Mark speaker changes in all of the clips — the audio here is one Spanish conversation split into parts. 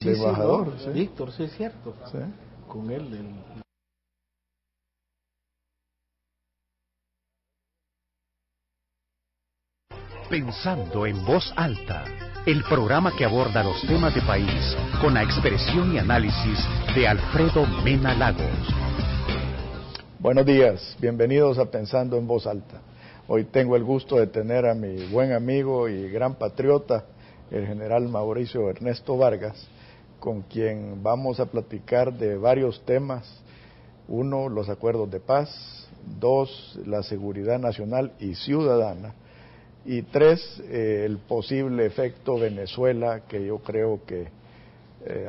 Speaker 1: de embajador.
Speaker 2: Sí. Víctor, sí es cierto.
Speaker 1: Sí.
Speaker 2: Con él.
Speaker 3: Pensando en voz alta, el programa que aborda los temas de país con la expresión y análisis de Alfredo Mena Lagos.
Speaker 1: Buenos días, bienvenidos a Pensando en voz alta. Hoy tengo el gusto de tener a mi buen amigo y gran patriota, el general Mauricio Ernesto Vargas, con quien vamos a platicar de varios temas. Uno, los acuerdos de paz. Dos, la seguridad nacional y ciudadana. Y tres, el posible efecto Venezuela, que yo creo que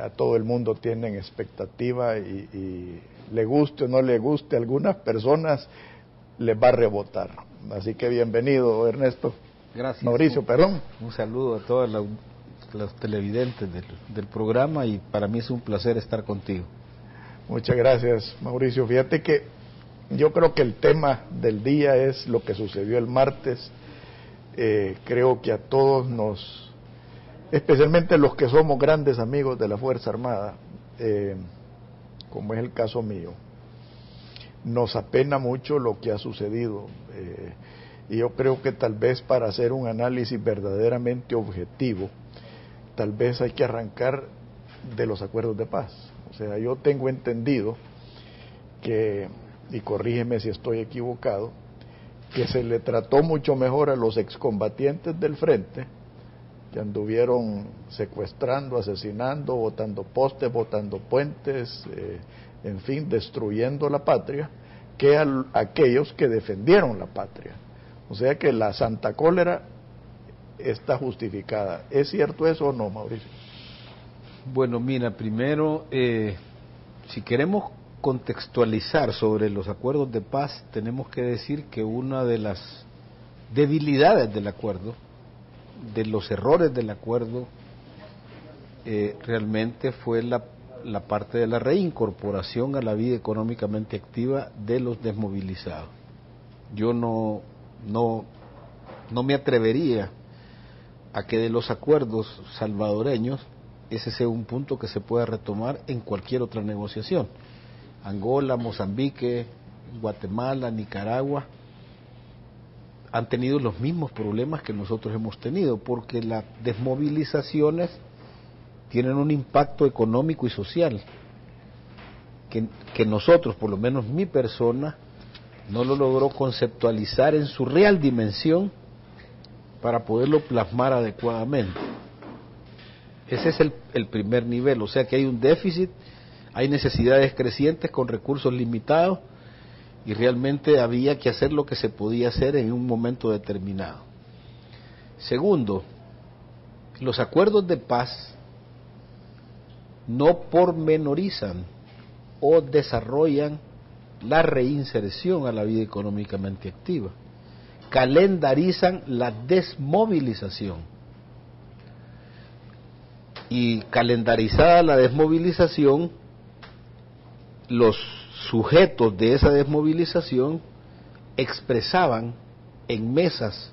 Speaker 1: a todo el mundo tienen expectativa y le guste o no le guste, a algunas personas les va a rebotar. Así que bienvenido, Ernesto.
Speaker 2: Gracias.
Speaker 1: Mauricio, perdón.
Speaker 2: Un saludo a todos los televidentes del programa y para mí es un placer estar contigo.
Speaker 1: Muchas gracias, Mauricio. Fíjate que yo creo que el tema del día es lo que sucedió el martes. Creo que a todos nos, especialmente los que somos grandes amigos de la Fuerza Armada, como es el caso mío, nos apena mucho lo que ha sucedido. Y yo creo que tal vez para hacer un análisis verdaderamente objetivo, tal vez hay que arrancar de los acuerdos de paz. O sea, yo tengo entendido que, y corrígeme si estoy equivocado, que se le trató mucho mejor a los excombatientes del frente, que anduvieron secuestrando, asesinando, botando postes, botando puentes, en fin, destruyendo la patria, que a aquellos que defendieron la patria. O sea que la santa cólera está justificada. ¿Es cierto eso o no, Mauricio?
Speaker 2: Bueno, mira, primero, si queremos contextualizar sobre los acuerdos de paz, tenemos que decir que una de las debilidades del acuerdo, de los errores del acuerdo, realmente fue la parte de la reincorporación a la vida económicamente activa de los desmovilizados. Yo no me atrevería a que de los acuerdos salvadoreños ese sea un punto que se pueda retomar en cualquier otra negociación. Angola, Mozambique, Guatemala, Nicaragua han tenido los mismos problemas que nosotros hemos tenido, porque las desmovilizaciones tienen un impacto económico y social que nosotros, por lo menos mi persona, no lo logró conceptualizar en su real dimensión para poderlo plasmar adecuadamente. Ese es el primer nivel, o sea que hay un déficit, hay necesidades crecientes con recursos limitados y realmente había que hacer lo que se podía hacer en un momento determinado. Segundo, los acuerdos de paz no pormenorizan o desarrollan la reinserción a la vida económicamente activa, calendarizan la desmovilización. Y calendarizada la desmovilización, los sujetos de esa desmovilización expresaban en mesas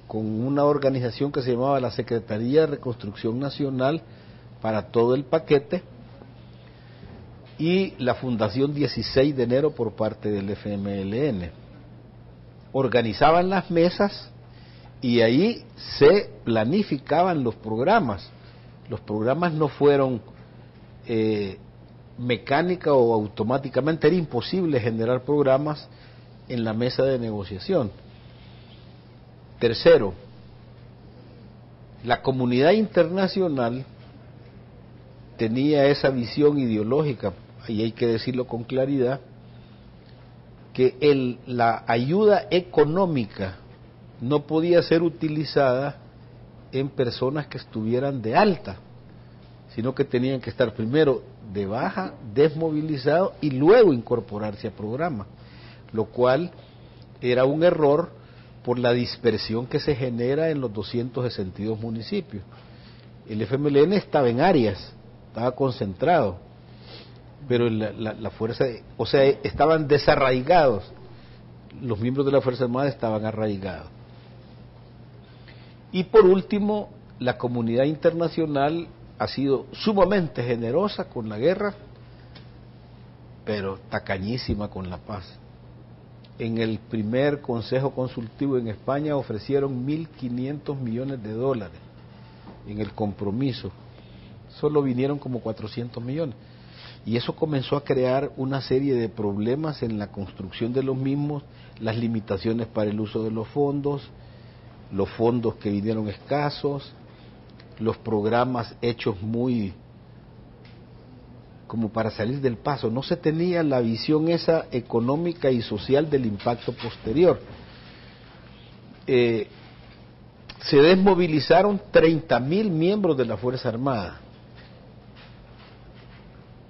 Speaker 2: con una organización que se llamaba la Secretaría de Reconstrucción Nacional para todo el paquete y la Fundación 16 de enero por parte del FMLN. Organizaban las mesas y ahí se planificaban los programas. Los programas no fueron mecánica o automáticamente, era imposible generar programas en la mesa de negociación. Tercero, la comunidad internacional tenía esa visión ideológica, y hay que decirlo con claridad, que la ayuda económica no podía ser utilizada en personas que estuvieran de alta, sino que tenían que estar primero de baja, desmovilizados y luego incorporarse a programa, lo cual era un error por la dispersión que se genera en los 262 municipios. El FMLN estaba en áreas, estaba concentrado, pero la fuerza, o sea, estaban desarraigados, los miembros de la Fuerza Armada estaban arraigados. Y por último, la comunidad internacional ha sido sumamente generosa con la guerra, pero tacañísima con la paz. En el primer Consejo Consultivo en España ofrecieron $1.500 millones. En el compromiso solo vinieron como 400 millones. Y eso comenzó a crear una serie de problemas en la construcción de los mismos, las limitaciones para el uso de los fondos que vinieron escasos, los programas hechos muy como para salir del paso. No se tenía la visión esa económica y social del impacto posterior. Se desmovilizaron 30.000 miembros de la Fuerza Armada,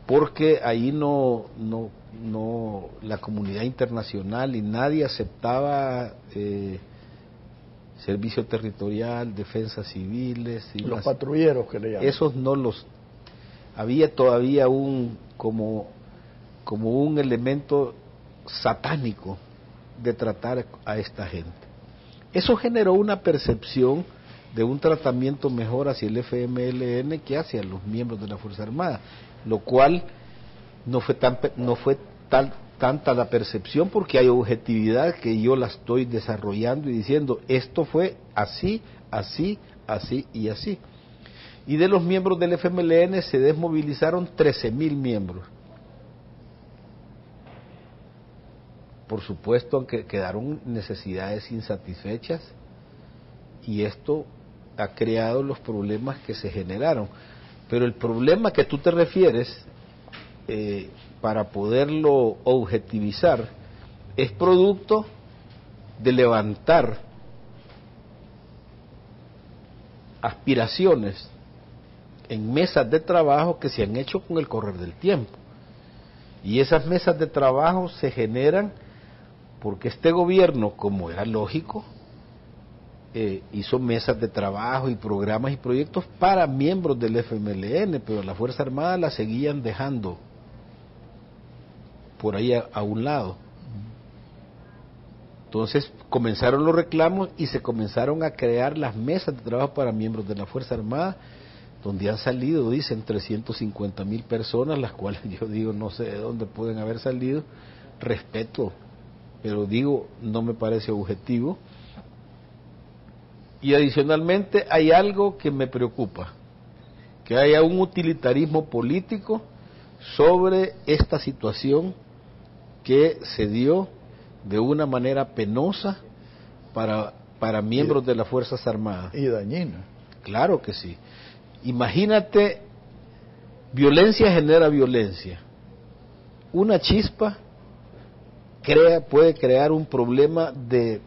Speaker 2: porque ahí no la comunidad internacional y nadie aceptaba servicio territorial, defensas civiles y
Speaker 1: los patrulleros que le llaman.
Speaker 2: Esos no los había todavía como un elemento satánico de tratar a esta gente. Eso generó una percepción de un tratamiento mejor hacia el FMLN que hacia los miembros de la Fuerza Armada, lo cual no fue tanta la percepción, porque hay objetividad que yo la estoy desarrollando y diciendo esto fue así, así, así y así. Y de los miembros del FMLN se desmovilizaron 13.000 miembros. Por supuesto que quedaron necesidades insatisfechas y esto ha creado los problemas que se generaron. Pero el problema que tú te refieres, para poderlo objetivizar, es producto de levantar aspiraciones en mesas de trabajo que se han hecho con el correr del tiempo. Y esas mesas de trabajo se generan porque este gobierno, como era lógico, hizo mesas de trabajo y programas y proyectos para miembros del FMLN, pero la Fuerza Armada la seguían dejando por ahí a un lado. Entonces comenzaron los reclamos y se comenzaron a crear las mesas de trabajo para miembros de la Fuerza Armada, donde han salido, dicen, 350.000 personas, las cuales yo digo, no sé de dónde pueden haber salido, respeto, pero digo, no me parece objetivo. Y adicionalmente hay algo que me preocupa, que haya un utilitarismo político sobre esta situación que se dio de una manera penosa para miembros de las Fuerzas Armadas.
Speaker 1: Y dañina.
Speaker 2: Claro que sí. Imagínate, violencia genera violencia. Una chispa puede crear un problema de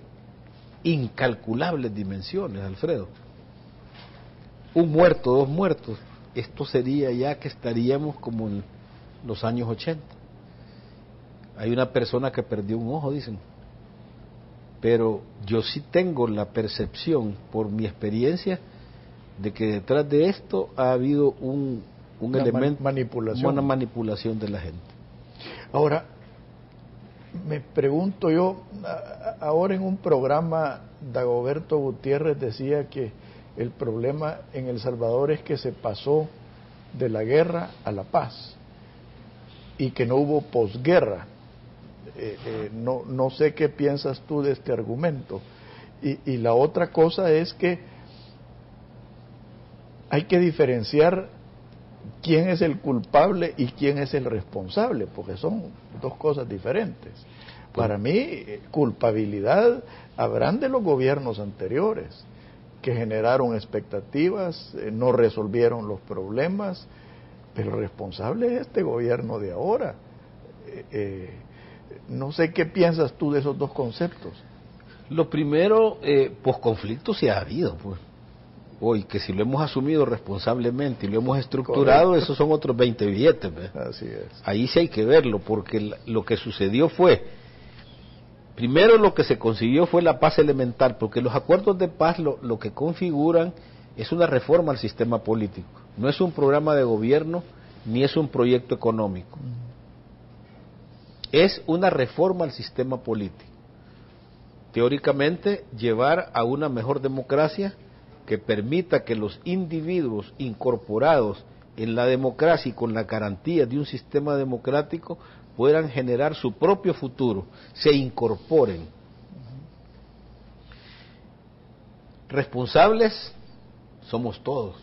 Speaker 2: incalculables dimensiones, Alfredo. Un muerto, 2 muertos, esto sería ya que estaríamos como en los años 80. Hay una persona que perdió un ojo, dicen. Pero yo sí tengo la percepción, por mi experiencia, de que detrás de esto ha habido un elemento, una manipulación de la gente.
Speaker 1: Ahora, me pregunto yo, ahora en un programa, Dagoberto Gutiérrez decía que el problema en El Salvador es que se pasó de la guerra a la paz y que no hubo posguerra. No sé qué piensas tú de este argumento. Y la otra cosa es que hay que diferenciar quién es el culpable y quién es el responsable, porque son dos cosas diferentes. Para mí, culpabilidad habrán de los gobiernos anteriores, que generaron expectativas, no resolvieron los problemas, pero el responsable es este gobierno de ahora. No sé qué piensas tú de esos dos conceptos.
Speaker 2: Lo primero, posconflicto sí ha habido, pues. Hoy, que si lo hemos asumido responsablemente y lo hemos estructurado, correcto, esos son otros 20 billetes, ¿ves?
Speaker 1: Así es.
Speaker 2: Ahí sí hay que verlo, porque lo que sucedió fue, primero lo que se consiguió fue la paz elemental, porque los acuerdos de paz lo que configuran es una reforma al sistema político. No es un programa de gobierno, ni es un proyecto económico. Es una reforma al sistema político. Teóricamente, llevar a una mejor democracia que permita que los individuos incorporados en la democracia y con la garantía de un sistema democrático puedan generar su propio futuro, se incorporen. Responsables somos todos,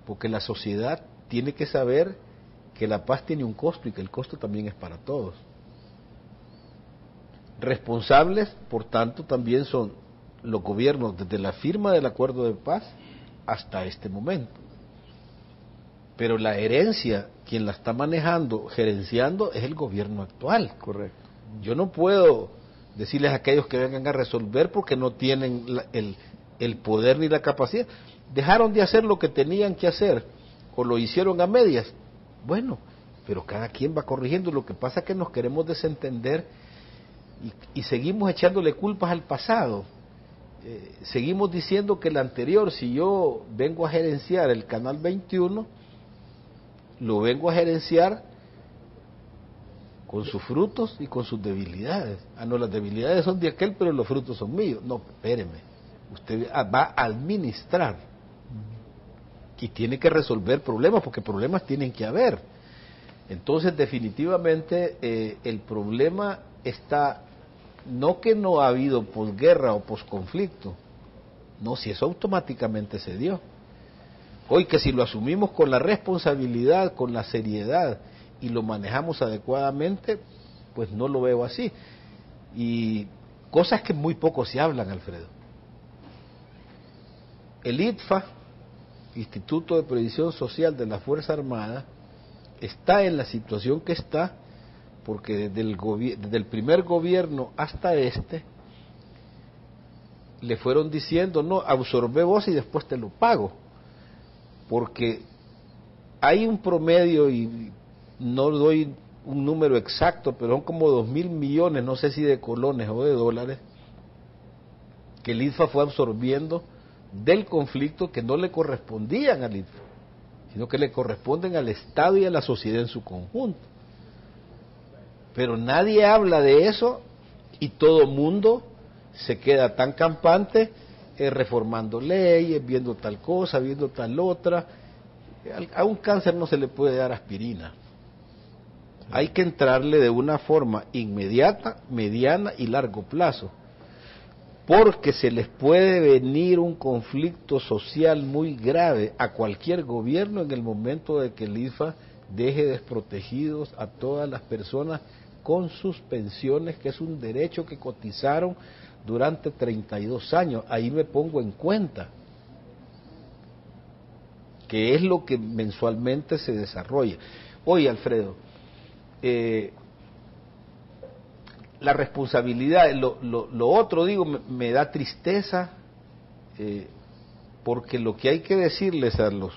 Speaker 2: porque la sociedad tiene que saber que la paz tiene un costo y que el costo también es para todos. Responsables, por tanto, también son los gobiernos desde la firma del acuerdo de paz hasta este momento. Pero la herencia, quien la está manejando, gerenciando, es el gobierno actual.
Speaker 1: Correcto.
Speaker 2: Yo no puedo decirles a aquellos que vengan a resolver porque no tienen el poder ni la capacidad. Dejaron de hacer lo que tenían que hacer o lo hicieron a medias. Bueno, pero cada quien va corrigiendo. Lo que pasa es que nos queremos desentender y seguimos echándole culpas al pasado. Seguimos diciendo que el anterior, si yo vengo a gerenciar el Canal 21, lo vengo a gerenciar con sus frutos y con sus debilidades. Ah, no, las debilidades son de aquel, pero los frutos son míos. No, espéreme, usted va a administrar y tiene que resolver problemas, porque problemas tienen que haber. Entonces, definitivamente, el problema está, no que no ha habido posguerra o posconflicto, no, si eso automáticamente se dio. Hoy que si lo asumimos con la responsabilidad, con la seriedad y lo manejamos adecuadamente, pues no lo veo así. Y cosas que muy poco se hablan, Alfredo. El ITFA, Instituto de Previsión Social de la Fuerza Armada, está en la situación que está porque desde el primer gobierno hasta este le fueron diciendo, no, absorbe vos y después te lo pago. Porque hay un promedio, y no doy un número exacto, pero son como 2.000 millones, no sé si de colones o de dólares, que el ITFA fue absorbiendo del conflicto que no le correspondían al ITFA, sino que le corresponden al Estado y a la sociedad en su conjunto. Pero nadie habla de eso y todo mundo se queda tan campante reformando leyes, viendo tal cosa, viendo tal otra. A un cáncer no se le puede dar aspirina. Sí. Hay que entrarle de una forma inmediata, mediana y largo plazo, porque se les puede venir un conflicto social muy grave a cualquier gobierno en el momento de que el ITFA deje desprotegidos a todas las personas con sus pensiones, que es un derecho que cotizaron durante 32 años. Ahí me pongo en cuenta que es lo que mensualmente se desarrolla. Oye, Alfredo, la responsabilidad, lo otro, digo, me da tristeza, porque lo que hay que decirles a los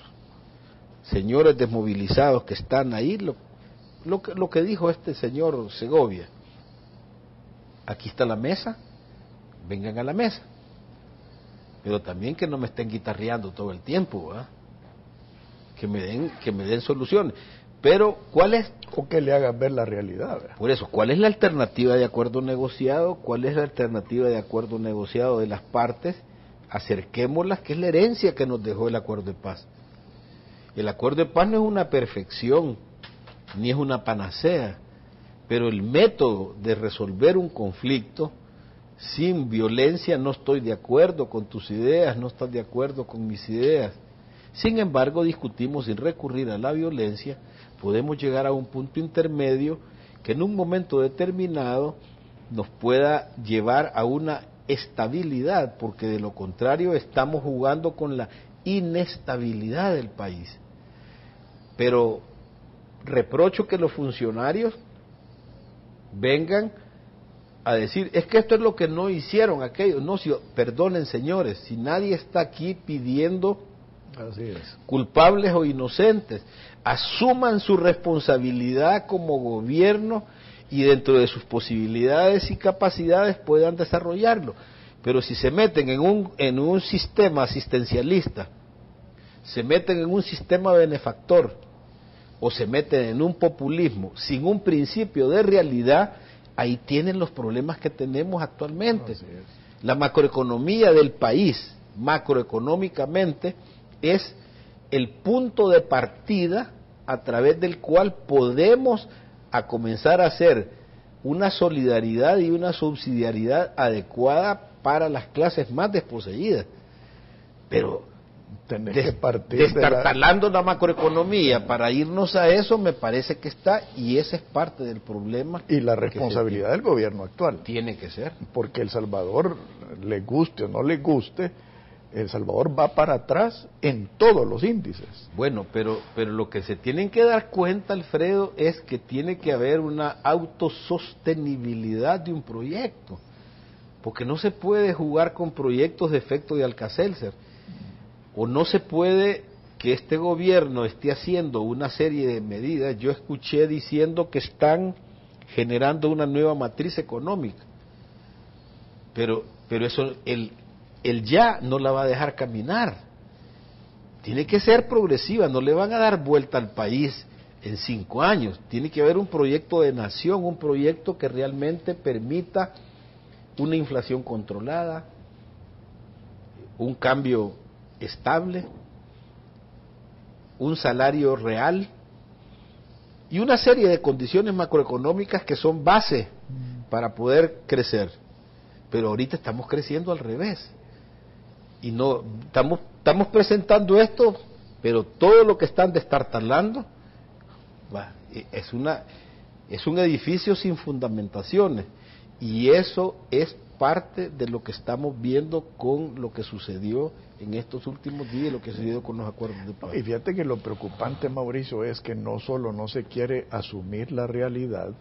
Speaker 2: señores desmovilizados que están ahí, lo que dijo este señor Segovia, aquí está la mesa, vengan a la mesa, pero también que no me estén guitarreando todo el tiempo, ¿verdad? Que me den soluciones. Pero ¿cuál es?
Speaker 1: O que le hagan ver la realidad, ¿verdad?
Speaker 2: Por eso, ¿cuál es la alternativa de acuerdo negociado? ¿Cuál es la alternativa de acuerdo negociado de las partes? Acerquémoslas, que es la herencia que nos dejó el acuerdo de paz. El acuerdo de paz no es una perfección, ni es una panacea, pero el método de resolver un conflicto sin violencia, no estoy de acuerdo con tus ideas, no estás de acuerdo con mis ideas. Sin embargo, discutimos sin recurrir a la violencia, podemos llegar a un punto intermedio que en un momento determinado nos pueda llevar a una estabilidad, porque de lo contrario estamos jugando con la inestabilidad del país. Pero reprocho que los funcionarios vengan a decir, es que esto es lo que no hicieron aquellos. No, si, perdonen señores, si nadie está aquí pidiendo
Speaker 1: así es,
Speaker 2: culpables o inocentes, asuman su responsabilidad como gobierno y dentro de sus posibilidades y capacidades puedan desarrollarlo. Pero si se meten en un sistema asistencialista, se meten en un sistema benefactor o se meten en un populismo sin un principio de realidad, ahí tienen los problemas que tenemos actualmente. La macroeconomía del país macroeconómicamente es el punto de partida a través del cual podemos a comenzar a hacer una solidaridad y una subsidiariedad adecuada para las clases más desposeídas. Pero destartalando la macroeconomía para irnos a eso, me parece que está, y ese es parte del problema.
Speaker 1: Y la responsabilidad del gobierno actual.
Speaker 2: Tiene que ser.
Speaker 1: Porque El Salvador, le guste o no le guste, El Salvador va para atrás en todos los índices.
Speaker 2: Bueno, pero lo que se tienen que dar cuenta, Alfredo, es que tiene que haber una autosostenibilidad de un proyecto. Porque no se puede jugar con proyectos de efecto de Alka-Seltzer. O no se puede que este gobierno esté haciendo una serie de medidas. Yo escuché diciendo que están generando una nueva matriz económica. Pero eso, el ya no la va a dejar caminar. Tiene que ser progresiva, no le van a dar vuelta al país en 5 años. Tiene que haber un proyecto de nación, un proyecto que realmente permita una inflación controlada, un cambio estable, un salario real y una serie de condiciones macroeconómicas que son base para poder crecer. Pero ahorita estamos creciendo al revés. Y no estamos presentando esto, pero todo lo que están destartalando es un edificio sin fundamentaciones, y eso es parte de lo que estamos viendo con lo que sucedió en estos últimos días, lo que sucedió con los acuerdos de paz.
Speaker 1: Y fíjate que lo preocupante, Mauricio, es que no solo no se quiere asumir la realidad,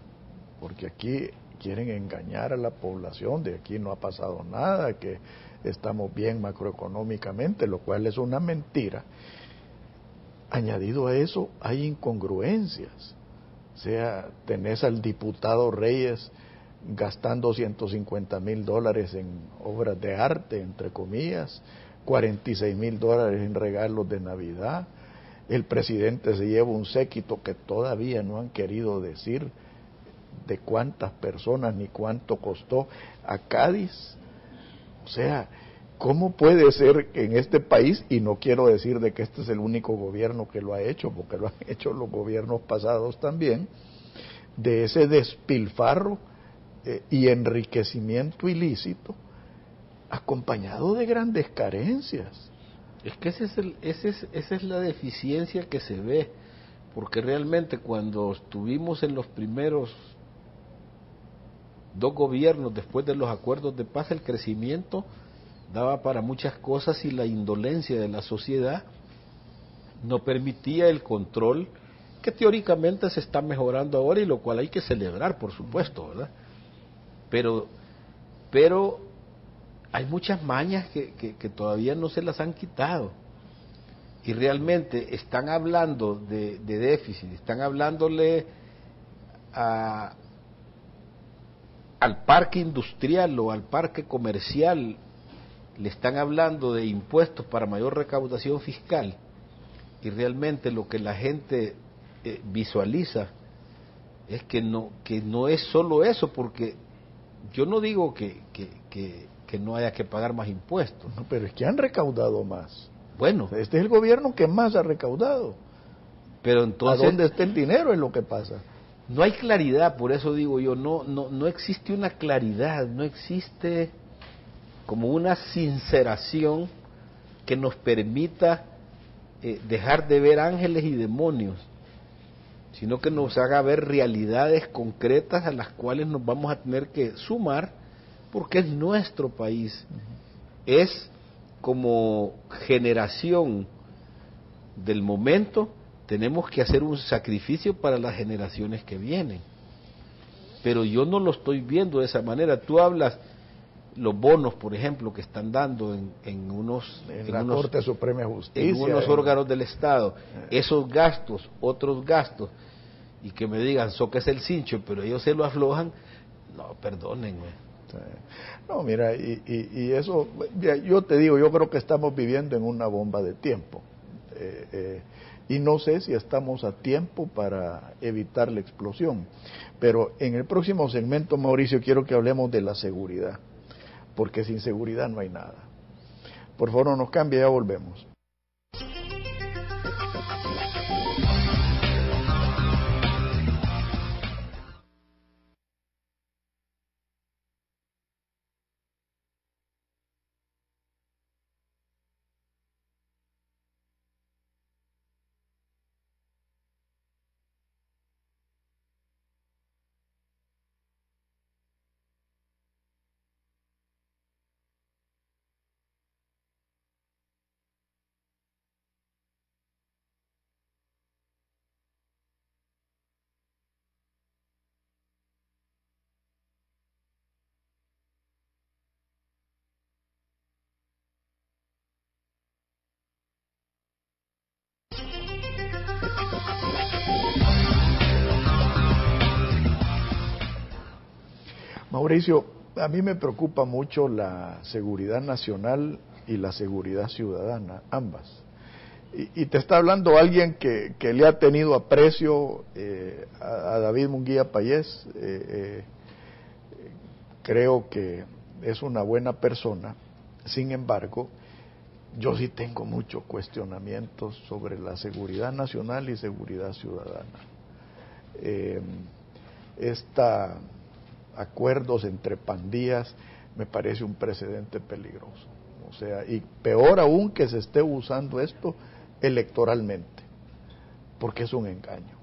Speaker 1: porque aquí quieren engañar a la población, de aquí no ha pasado nada, que estamos bien macroeconómicamente, lo cual es una mentira. Añadido a eso, hay incongruencias. O sea, tenés al diputado Reyes gastando $150,000 en obras de arte, entre comillas, $46,000 en regalos de Navidad. El presidente se lleva un séquito que todavía no han querido decir de cuántas personas ni cuánto costó a Cádiz. O sea, ¿cómo puede ser que en este país, y no quiero decir de que este es el único gobierno que lo ha hecho, porque lo han hecho los gobiernos pasados también, de ese despilfarro y enriquecimiento ilícito, acompañado de grandes carencias?
Speaker 2: Es que esa es la deficiencia que se ve, porque realmente cuando estuvimos en los primeros 2 gobiernos después de los acuerdos de paz, el crecimiento daba para muchas cosas y la indolencia de la sociedad no permitía el control que teóricamente se está mejorando ahora, y lo cual hay que celebrar, por supuesto, ¿verdad? Pero hay muchas mañas que todavía no se las han quitado, y realmente están hablando de déficit, están hablándole al parque industrial o al parque comercial, le están hablando de impuestos para mayor recaudación fiscal, y realmente lo que la gente visualiza es que no es solo eso, porque yo no digo que no haya que pagar más impuestos.
Speaker 1: No, pero es que han recaudado más.
Speaker 2: Bueno.
Speaker 1: Este es el gobierno que más ha recaudado.
Speaker 2: Pero entonces,
Speaker 1: ¿a dónde está el dinero? Es lo que pasa.
Speaker 2: No hay claridad, por eso digo yo, no existe una claridad, no existe como una sinceración que nos permita dejar de ver ángeles y demonios, sino que nos haga ver realidades concretas a las cuales nos vamos a tener que sumar, porque es nuestro país. Es como generación del momento, tenemos que hacer un sacrificio para las generaciones que vienen. Pero yo no lo estoy viendo de esa manera. Tú hablas los bonos, por ejemplo, que están dando en
Speaker 1: la Corte Suprema de Justicia,
Speaker 2: en unos órganos del Estado, esos gastos, otros gastos, y que me digan, so que es el cincho, pero ellos se lo aflojan. No, perdónenme.
Speaker 1: No, mira, y eso, yo te digo, yo creo que estamos viviendo en una bomba de tiempo, y no sé si estamos a tiempo para evitar la explosión, pero en el próximo segmento, Mauricio, quiero que hablemos de la seguridad, porque sin seguridad no hay nada. Por favor, no nos cambie, ya volvemos. Mauricio, a mí me preocupa mucho la seguridad nacional y la seguridad ciudadana, ambas. Y te está hablando alguien que le ha tenido aprecio a David Munguía Payés. Creo que es una buena persona. Sin embargo, yo sí tengo muchos cuestionamientos sobre la seguridad nacional y seguridad ciudadana. Acuerdos entre pandillas me parece un precedente peligroso. O sea, y peor aún que se esté usando esto electoralmente, porque es un engaño.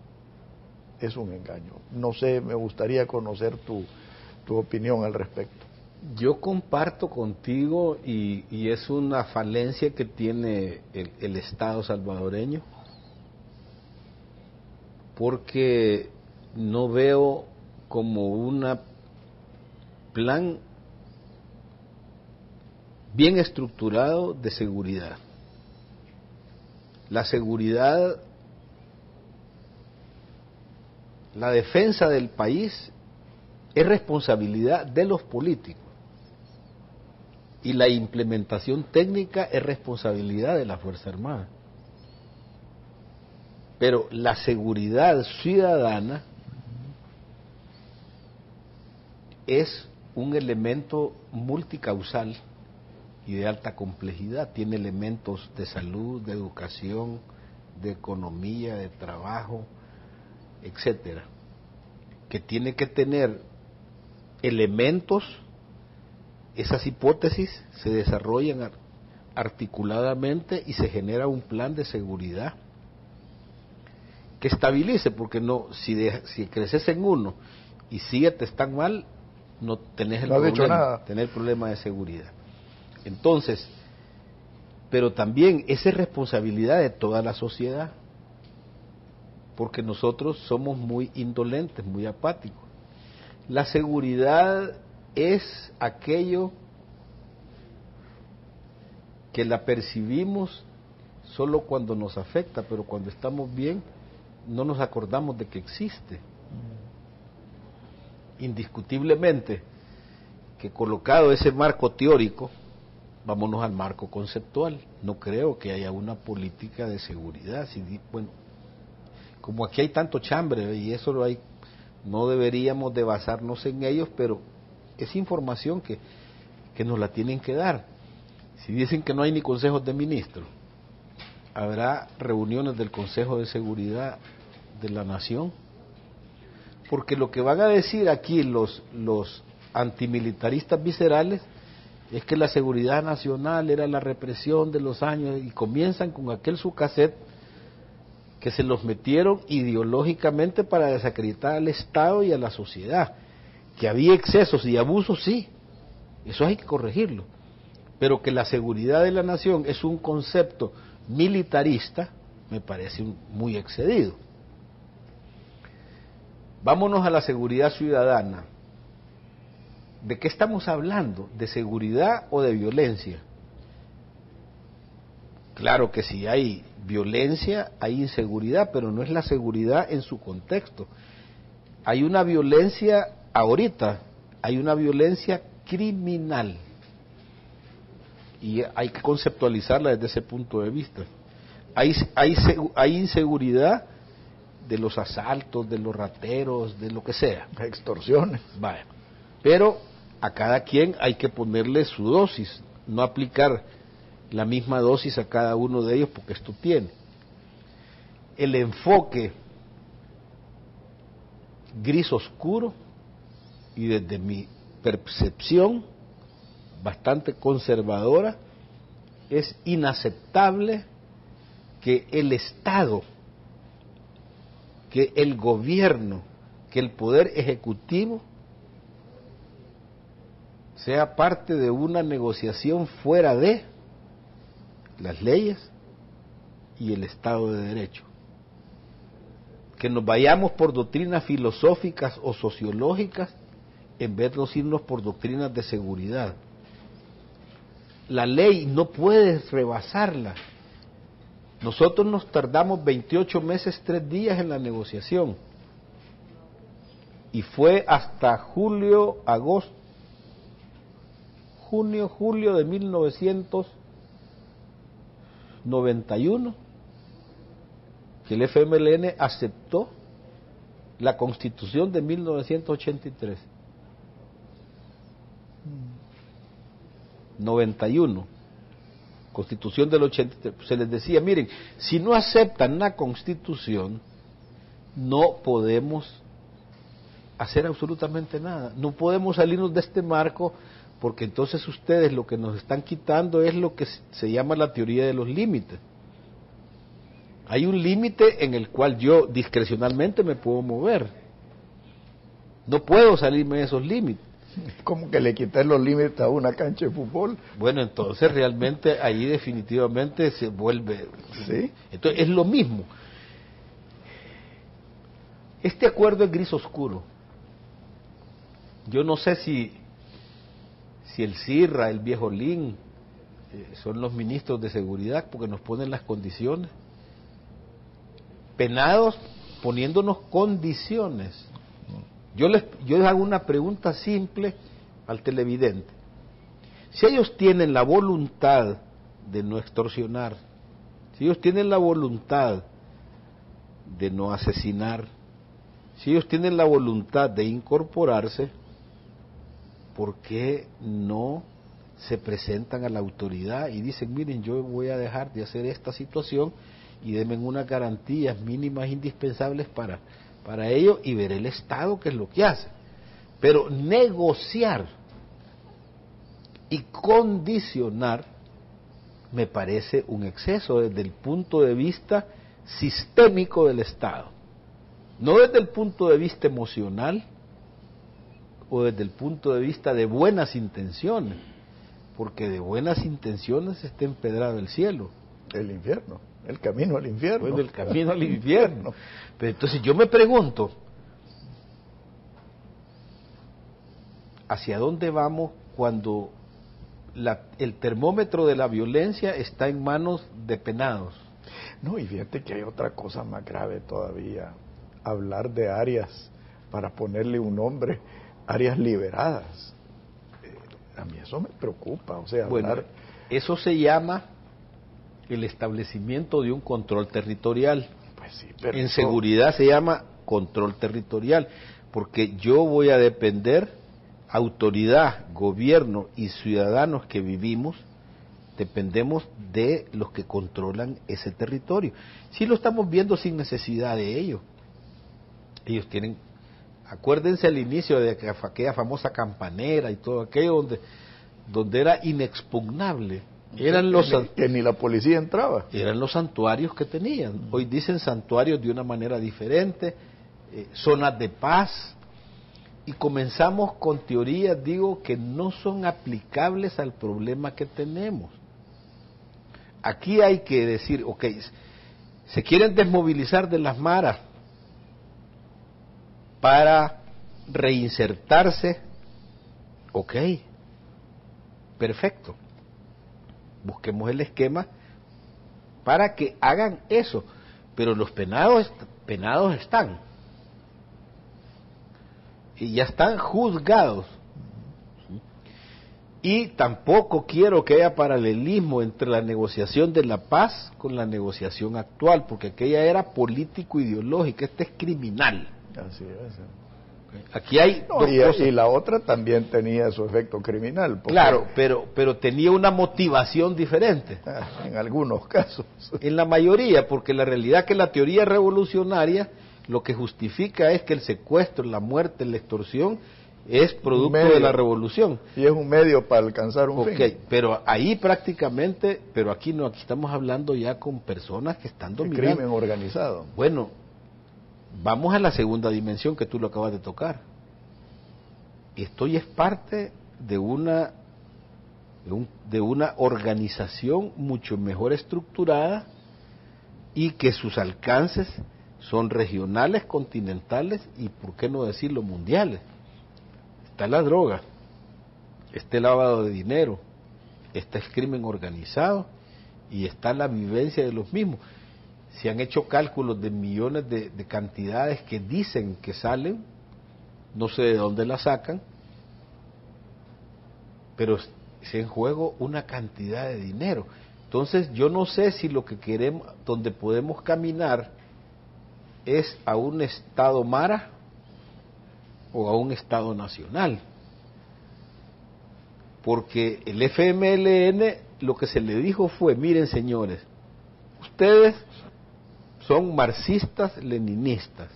Speaker 1: Es un engaño. No sé, me gustaría conocer tu opinión al respecto.
Speaker 2: Yo comparto contigo y es una falencia que tiene el Estado salvadoreño, porque no veo como una plan bien estructurado de seguridad. La seguridad, la defensa del país es responsabilidad de los políticos y la implementación técnica es responsabilidad de la Fuerza Armada. Pero la seguridad ciudadana es un elemento multicausal y de alta complejidad. Tiene elementos de salud, de educación, de economía, de trabajo, etcétera, que tiene que tener elementos. Esas hipótesis se desarrollan articuladamente y se genera un plan de seguridad que estabilice, porque no, si creces en uno y 7 están mal, no tenés el problema de seguridad. Entonces, pero también esa es responsabilidad de toda la sociedad, porque nosotros somos muy indolentes, muy apáticos. La seguridad es aquello que la percibimos solo cuando nos afecta, pero cuando estamos bien no nos acordamos de que existe. Indiscutiblemente que colocado ese marco teórico, vámonos al marco conceptual. No creo que haya una política de seguridad. Bueno, como aquí hay tanto chambre y eso lo hay, no deberíamos de basarnos en ellos, pero es información que nos la tienen que dar. Si dicen que no hay ni consejos de ministros, habrá reuniones del Consejo de Seguridad de la Nación, porque lo que van a decir aquí los antimilitaristas viscerales es que la seguridad nacional era la represión de los años, y comienzan con aquel su cassette que se los metieron ideológicamente para desacreditar al Estado y a la sociedad. Que había excesos y abusos, sí, eso hay que corregirlo, pero que la seguridad de la nación es un concepto militarista, me parece muy excedido. Vámonos a la seguridad ciudadana. ¿De qué estamos hablando? ¿De seguridad o de violencia? Claro que si hay violencia, hay inseguridad, pero no es la seguridad en su contexto. Hay una violencia ahorita, hay una violencia criminal, y hay que conceptualizarla desde ese punto de vista. Hay inseguridad de los asaltos, de los rateros, de lo que sea.
Speaker 1: Extorsiones.
Speaker 2: Vale. Pero a cada quien hay que ponerle su dosis, no aplicar la misma dosis a cada uno de ellos, porque esto tiene. El enfoque gris oscuro y desde mi percepción bastante conservadora, es inaceptable que el Estado, que el gobierno, que el poder ejecutivo sea parte de una negociación fuera de las leyes y el Estado de Derecho. Que nos vayamos por doctrinas filosóficas o sociológicas en vez de irnos por doctrinas de seguridad. La ley no puedes rebasarla. Nosotros nos tardamos 28 meses, 3 días en la negociación. Y fue hasta julio de 1991 que el FMLN aceptó la Constitución de 1983. 91, Constitución del 83. Se les decía, miren, si no aceptan la Constitución, no podemos hacer absolutamente nada. No podemos salirnos de este marco, porque entonces ustedes lo que nos están quitando es lo que se llama la teoría de los límites. Hay un límite en el cual yo discrecionalmente me puedo mover. No puedo salirme de esos límites.
Speaker 1: Como que le quitar los límites a una cancha de fútbol.
Speaker 2: Bueno, entonces realmente ahí definitivamente se vuelve...
Speaker 1: ¿Sí?
Speaker 2: Entonces es lo mismo. Este acuerdo es gris oscuro. Yo no sé si el CIRRA, el viejo LIN, son los ministros de seguridad porque nos ponen las condiciones. Penados poniéndonos condiciones. Yo les hago una pregunta simple al televidente. Si ellos tienen la voluntad de no extorsionar, si ellos tienen la voluntad de no asesinar, si ellos tienen la voluntad de incorporarse, ¿por qué no se presentan a la autoridad y dicen, miren, yo voy a dejar de hacer esta situación y denme unas garantías mínimas indispensables para ello y ver el Estado qué es lo que hace? Pero negociar y condicionar me parece un exceso desde el punto de vista sistémico del Estado, no desde el punto de vista emocional o desde el punto de vista de buenas intenciones, porque de buenas intenciones está empedrado el cielo.
Speaker 1: El infierno, el camino al infierno.
Speaker 2: Bueno, el camino al infierno. Pero entonces yo me pregunto, ¿hacia dónde vamos cuando el termómetro de la violencia está en manos de penados?
Speaker 1: No, y fíjate que hay otra cosa más grave todavía. Hablar de áreas, para ponerle un nombre, áreas liberadas. A mí eso me preocupa. O sea,
Speaker 2: bueno,
Speaker 1: hablar...
Speaker 2: eso se llama el establecimiento de un control territorial.
Speaker 1: Pues sí, pero
Speaker 2: en seguridad se llama control territorial, porque yo voy a depender, autoridad, gobierno y ciudadanos que vivimos, dependemos de los que controlan ese territorio. Sí lo estamos viendo sin necesidad de ellos. Ellos tienen, acuérdense al inicio de aquella famosa campanera y todo aquello donde era inexpugnable. Eran
Speaker 1: que ni la policía entraba.
Speaker 2: Eran los santuarios que tenían. Hoy dicen santuarios de una manera diferente, zonas de paz, y comenzamos con teorías, digo, que no son aplicables al problema que tenemos. Aquí hay que decir, ok, se quieren desmovilizar de las maras para reinsertarse, ok, perfecto. Busquemos el esquema para que hagan eso, pero los penados están y ya están juzgados. Y tampoco quiero que haya paralelismo entre la negociación de la paz con la negociación actual, porque aquella era político-ideológica, esta es criminal.
Speaker 1: Así es.
Speaker 2: Aquí hay
Speaker 1: No,
Speaker 2: dos cosas.
Speaker 1: y la otra también tenía su efecto criminal. Porque,
Speaker 2: Claro, pero tenía una motivación diferente.
Speaker 1: en algunos casos.
Speaker 2: En la mayoría, porque la realidad es que la teoría revolucionaria lo que justifica es que el secuestro, la muerte, la extorsión es producto de la revolución.
Speaker 1: Y es un medio para alcanzar un fin.
Speaker 2: Pero ahí prácticamente, pero aquí no, aquí estamos hablando ya con personas que están dominando.
Speaker 1: Crimen organizado.
Speaker 2: Bueno, vamos a la segunda dimensión que tú lo acabas de tocar. Esto ya es parte de una organización mucho mejor estructurada y que sus alcances son regionales, continentales y, por qué no decirlo, mundiales. Está la droga, está el lavado de dinero, está el crimen organizado y está la vivencia de los mismos. Se han hecho cálculos de millones de cantidades que dicen que salen, no sé de dónde las sacan, pero se en juego una cantidad de dinero. Entonces yo no sé si lo que queremos, donde podemos caminar es a un estado mara o a un estado nacional, porque el FMLN lo que se le dijo fue: miren señores, ustedes son marxistas leninistas,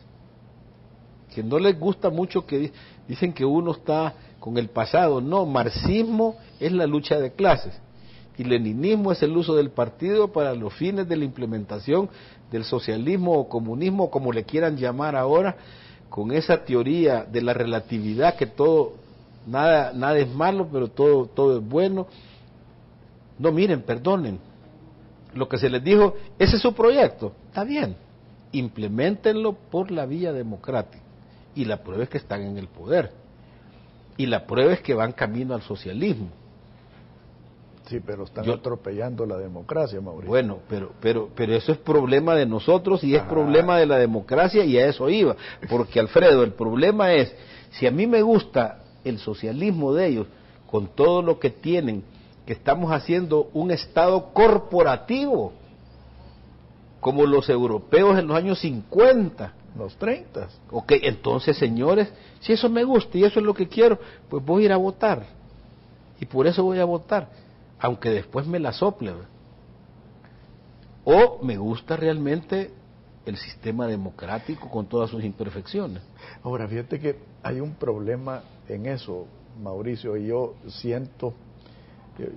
Speaker 2: que no les gusta mucho que dicen que uno está con el pasado. No, marxismo es la lucha de clases y leninismo es el uso del partido para los fines de la implementación del socialismo o comunismo, como le quieran llamar ahora, con esa teoría de la relatividad, que todo, nada es malo, pero todo es bueno. No, miren, perdonen, lo que se les dijo, ese es su proyecto, está bien, implementenlo por la vía democrática, y la prueba es que están en el poder, y la prueba es que van camino al socialismo.
Speaker 1: Sí, pero están atropellando la democracia, Mauricio.
Speaker 2: Bueno, pero eso es problema de nosotros y es problema de la democracia, y a eso iba. Porque, Alfredo, el problema es, si a mí me gusta el socialismo de ellos, con todo lo que tienen, que estamos haciendo un Estado corporativo, como los europeos en los años 50.
Speaker 1: Los 30.
Speaker 2: Ok, entonces, señores, si eso me gusta y eso es lo que quiero, pues voy a ir a votar. Y por eso voy a votar, aunque después me la sople. O me gusta realmente el sistema democrático con todas sus imperfecciones.
Speaker 1: Ahora, fíjate que hay un problema en eso, Mauricio, y yo siento,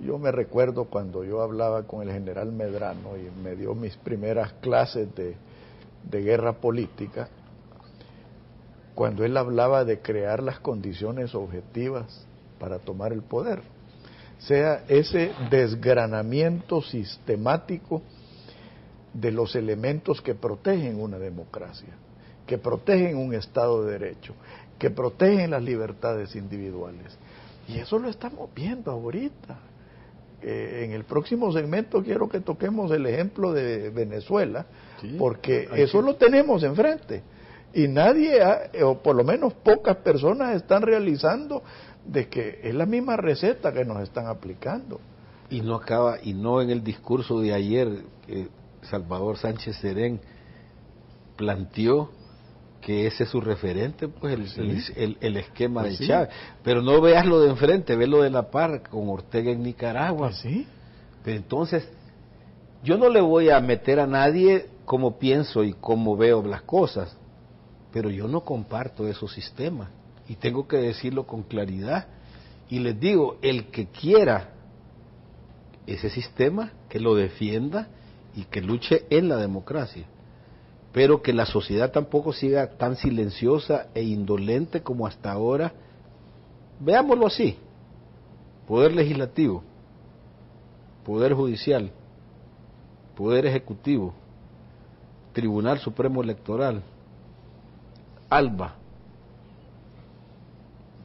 Speaker 1: yo me recuerdo cuando yo hablaba con el general Medrano y me dio mis primeras clases de guerra política, cuando él hablaba de crear las condiciones objetivas para tomar el poder. Sea ese desgranamiento sistemático de los elementos que protegen una democracia, que protegen un Estado de Derecho, que protegen las libertades individuales. Y eso lo estamos viendo ahorita. En el próximo segmento quiero que toquemos el ejemplo de Venezuela, sí, porque eso lo tenemos enfrente. Y nadie, o por lo menos pocas personas están realizando de que es la misma receta que nos están aplicando.
Speaker 2: Y no acaba, y no en el discurso de ayer, Salvador Sánchez Serén planteó que ese es su referente, pues el esquema de Chávez. Pero no veas lo de enfrente, ve lo de la par con Ortega en Nicaragua.
Speaker 1: Sí.
Speaker 2: Pero entonces, yo no le voy a meter a nadie cómo pienso y cómo veo las cosas, pero yo no comparto esos sistemas. Y tengo que decirlo con claridad. Y les digo, el que quiera ese sistema, que lo defienda y que luche en la democracia. Pero que la sociedad tampoco siga tan silenciosa e indolente como hasta ahora. Veámoslo así: poder legislativo, poder judicial, poder ejecutivo, Tribunal Supremo Electoral, ALBA.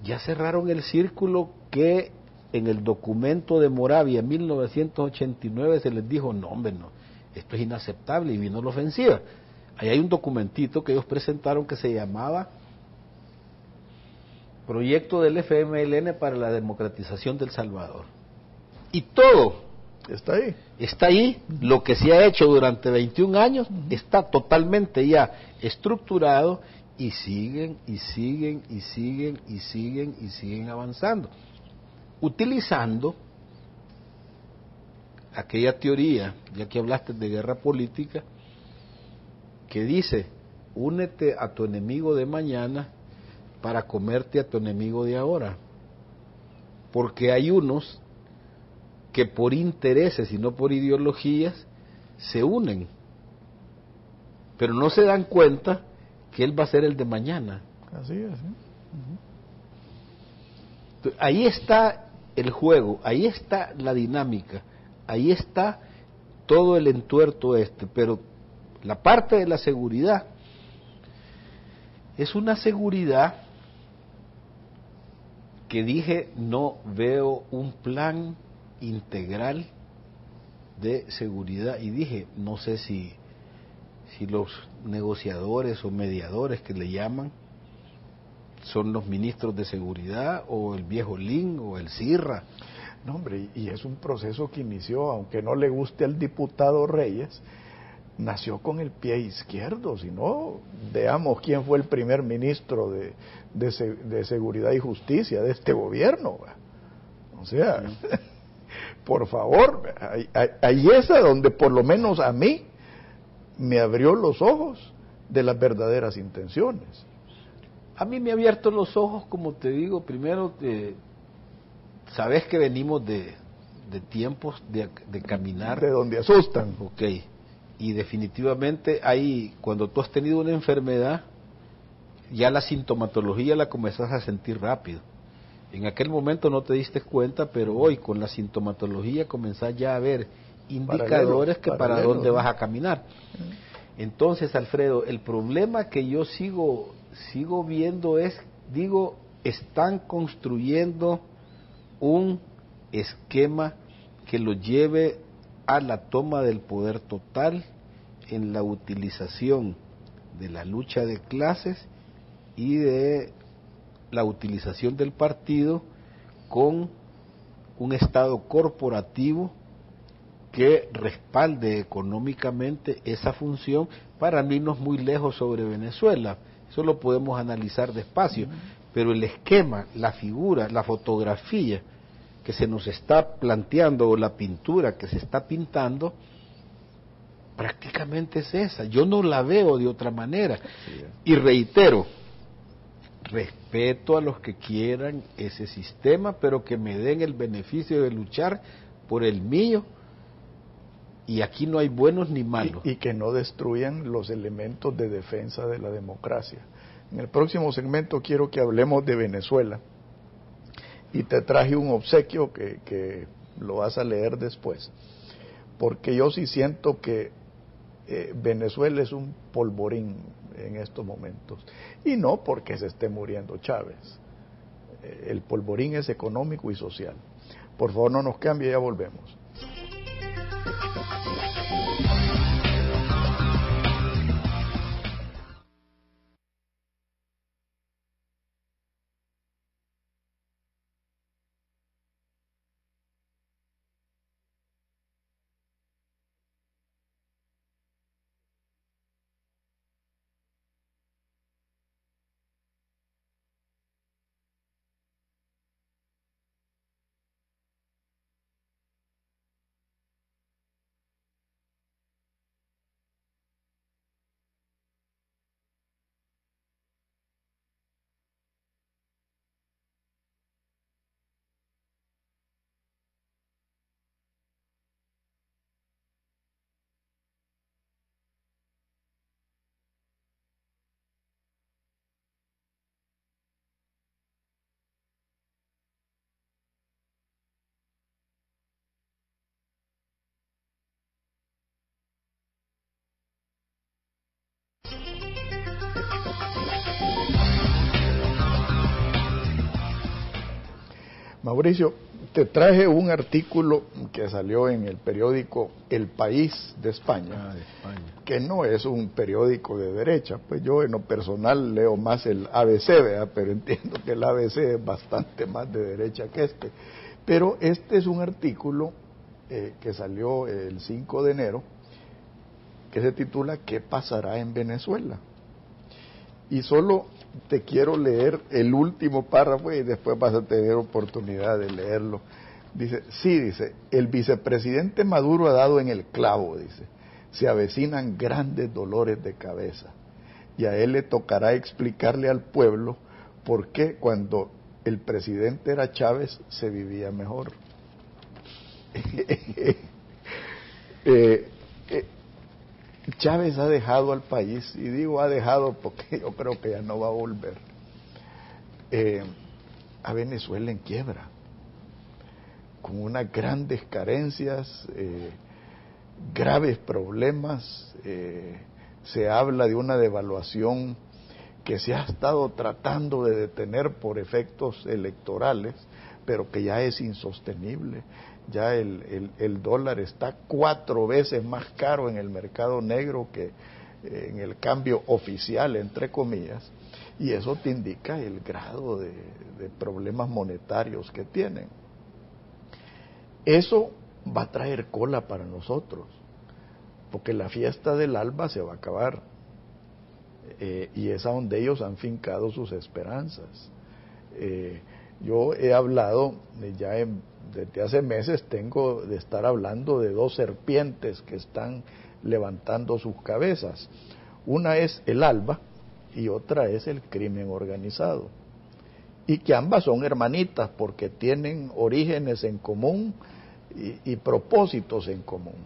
Speaker 2: Ya cerraron el círculo que en el documento de Moravia en 1989 se les dijo: no, hombre, no, esto es inaceptable, y vino la ofensiva. Ahí hay un documentito que ellos presentaron que se llamaba Proyecto del FMLN para la Democratización del Salvador. Y todo
Speaker 1: está ahí.
Speaker 2: Está ahí. Lo que se ha hecho durante 21 años está totalmente ya estructurado y siguen avanzando, utilizando aquella teoría, ya que hablaste de guerra política, que dice: únete a tu enemigo de mañana para comerte a tu enemigo de ahora. Porque hay unos que por intereses y no por ideologías se unen, pero no se dan cuenta que él va a ser el de mañana.
Speaker 1: Así es, ¿sí?
Speaker 2: Entonces, ahí está el juego, ahí está la dinámica, ahí está todo el entuerto pero la parte de la seguridad es una seguridad que dije: no veo un plan integral de seguridad, y dije: no sé si los negociadores o mediadores que le llaman son los ministros de seguridad o el viejo Lin o el Sirra.
Speaker 1: No, hombre, y es un proceso que inició, aunque no le guste al diputado Reyes, nació con el pie izquierdo. Si no, veamos quién fue el primer ministro de Seguridad y Justicia de este gobierno. O sea, por favor, ahí es a donde por lo menos a mí me abrió los ojos de las verdaderas intenciones.
Speaker 2: A mí me ha abierto los ojos, como te digo, primero, sabes que venimos de tiempos de caminar.
Speaker 1: De donde asustan.
Speaker 2: Ok, y definitivamente cuando tú has tenido una enfermedad, ya la sintomatología la comenzás a sentir rápido. En aquel momento no te diste cuenta, pero hoy con la sintomatología comenzás ya a ver indicadores que para dónde vas a caminar. Entonces, Alfredo, el problema que yo sigo viendo es, están construyendo un esquema que lo lleve a la toma del poder total en la utilización de la lucha de clases y de la utilización del partido con un Estado corporativo que respalde económicamente esa función. Para mí no es muy lejos sobre Venezuela, eso lo podemos analizar despacio, pero el esquema, la figura, la fotografía que se nos está planteando, o la pintura que se está pintando, prácticamente es esa. Yo no la veo de otra manera. Y reitero, respeto a los que quieran ese sistema, pero que me den el beneficio de luchar por el mío. Y aquí no hay buenos ni malos.
Speaker 1: Y que no destruyan los elementos de defensa de la democracia. En el próximo segmento quiero que hablemos de Venezuela. Y te traje un obsequio que lo vas a leer después. Porque yo sí siento que Venezuela es un polvorín en estos momentos. Y no porque se esté muriendo Chávez. El polvorín es económico y social. Por favor, no nos cambie, ya volvemos. Mauricio, te traje un artículo que salió en el periódico El País de España, que no es un periódico de derecha. Pues yo en lo personal leo más el ABC, ¿verdad? Pero entiendo que el ABC es bastante más de derecha que este. Pero este es un artículo que salió el 5 de enero, que se titula ¿Qué pasará en Venezuela? Y solo te quiero leer el último párrafo y después vas a tener oportunidad de leerlo. Dice, sí, dice, el vicepresidente Maduro ha dado en el clavo, dice, se avecinan grandes dolores de cabeza y a él le tocará explicarle al pueblo por qué cuando el presidente era Chávez se vivía mejor. Chávez ha dejado al país, y digo ha dejado porque yo creo que ya no va a volver, a Venezuela en quiebra, con unas grandes carencias, graves problemas. Se habla de una devaluación que se ha estado tratando de detener por efectos electorales, pero que ya es insostenible. Ya el dólar está 4 veces más caro en el mercado negro que en el cambio oficial, entre comillas, y eso te indica el grado de problemas monetarios que tienen. Eso va a traer cola para nosotros, porque la fiesta del ALBA se va a acabar, y es a donde ellos han fincado sus esperanzas. Yo he hablado, desde hace meses tengo de estar hablando de 2 serpientes que están levantando sus cabezas. Una es el ALBA y otra es el crimen organizado. Y que ambas son hermanitas porque tienen orígenes en común y propósitos en común.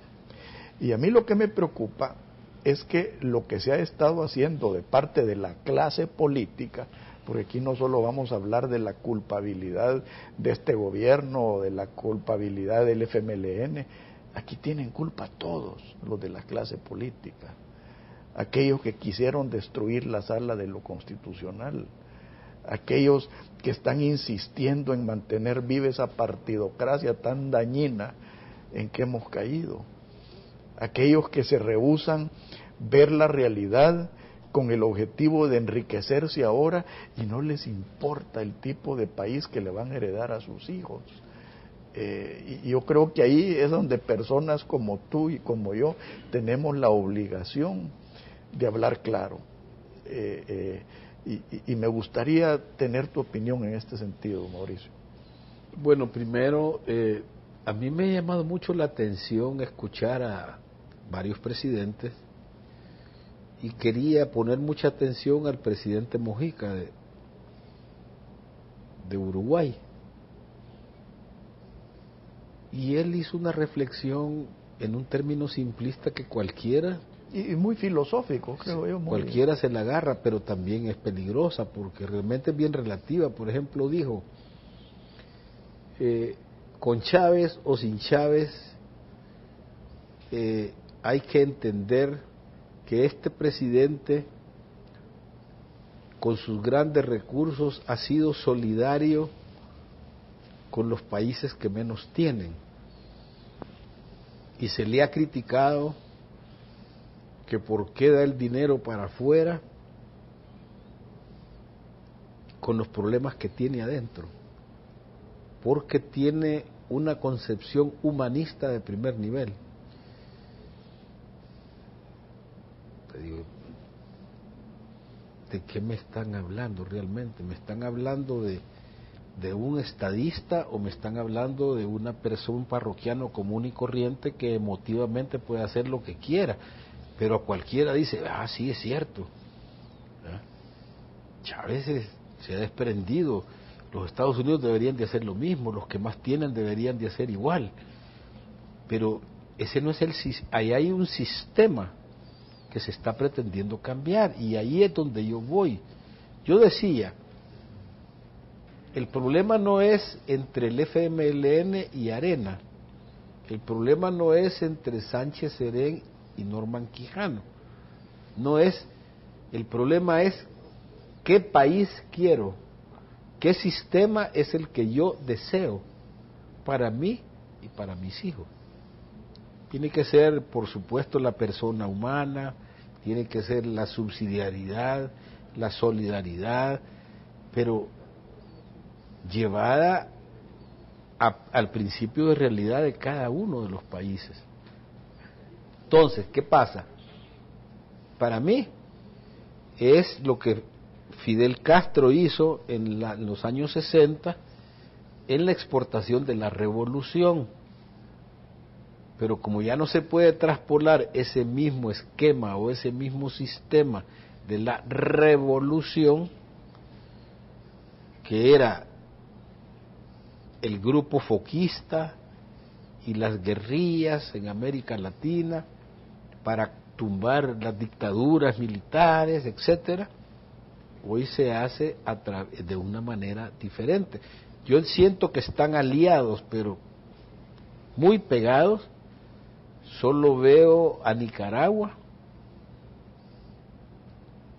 Speaker 1: Y a mí lo que me preocupa es que lo que se ha estado haciendo de parte de la clase política, porque aquí no solo vamos a hablar de la culpabilidad de este gobierno o de la culpabilidad del FMLN, aquí tienen culpa todos los de la clase política, aquellos que quisieron destruir la sala de lo constitucional, aquellos que están insistiendo en mantener viva esa partidocracia tan dañina en que hemos caído, aquellos que se rehúsan ver la realidad con el objetivo de enriquecerse ahora y no les importa el tipo de país que le van a heredar a sus hijos. Y yo creo que ahí es donde personas como tú y como yo tenemos la obligación de hablar claro. Y me gustaría tener tu opinión en este sentido, Mauricio.
Speaker 2: Bueno, primero, a mí me ha llamado mucho la atención escuchar a varios presidentes y quería poner mucha atención al presidente Mujica de Uruguay. Y él hizo una reflexión en un término simplista que cualquiera,
Speaker 1: y muy filosófico, creo yo.
Speaker 2: Cualquiera se la agarra, pero también es peligrosa porque realmente es bien relativa. Por ejemplo, dijo, con Chávez o sin Chávez, hay que entender que este presidente, con sus grandes recursos, ha sido solidario con los países que menos tienen. Y se le ha criticado que por qué da el dinero para afuera con los problemas que tiene adentro, porque tiene una concepción humanista de primer nivel. Te digo, ¿de qué me están hablando realmente? ¿Me están hablando de un estadista o me están hablando de una persona, un parroquiano común y corriente que emotivamente puede hacer lo que quiera? Pero a cualquiera dice, sí, es cierto. Chávez se ha desprendido. Los Estados Unidos deberían de hacer lo mismo, los que más tienen deberían de hacer igual. Pero ese no es ahí hay un sistema que se está pretendiendo cambiar y ahí es donde yo voy. Yo decía, el problema no es entre el FMLN y Arena, el problema no es entre Sánchez Serén y Norman Quijano, el problema es qué país quiero, qué sistema es el que yo deseo para mí y para mis hijos. Tiene que ser, por supuesto, la persona humana, tiene que ser la subsidiariedad, la solidaridad, pero llevada al principio de realidad de cada uno de los países. Entonces, ¿qué pasa? Para mí es lo que Fidel Castro hizo en los años 60 en la exportación de la revolución. Pero como ya no se puede traspolar ese mismo esquema o ese mismo sistema de la revolución, que era el grupo foquista y las guerrillas en América Latina para tumbar las dictaduras militares, etcétera, hoy se hace de una manera diferente. Yo siento que están aliados, pero muy pegados. Solo veo a Nicaragua,